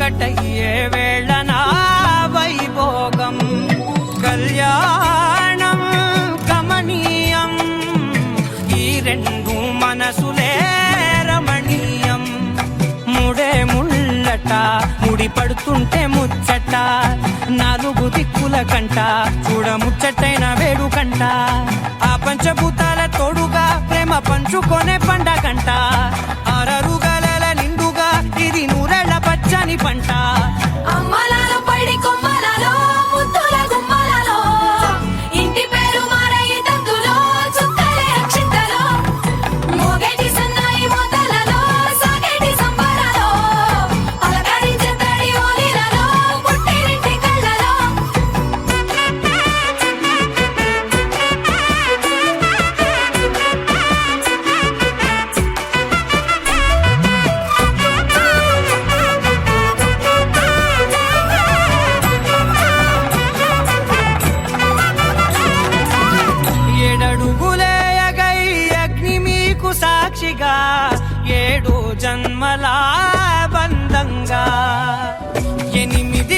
ఒకటయ్యే వేళనా వైభోగం కళ్యాణం కమనీయం ఈ రెండు మనసులే రమణీయం ముడే ముళ్ళట ముడి పడుతుంటే ముచ్చట నాలుగు దిక్కుల కంట చూడ ముచ్చటైన వేడుకంట ఆ పంచభూతాల తోడుగా ప్రేమ పంచుకొనే పండగంట ఆరరుగల నిండుగా ఇది నూరెళ్ళ పచ్చని పంట అమ్మలాలో పడి కొమ్మలలో ముద్దుల గుమ్మలలో ఇంటి పేరు మారయి తందులో చుక్కలే అక్షింతలో మోగేటి సన్నాయి మోతలలో సాగేటి సంబరాలో అలకరించే తడి ఓలిలలో పుట్టినింటి కళ్ళలో ఏడడుగులేయగై అగ్ని మీకు సాక్షిగా 7 జన్మల బంధంగా 8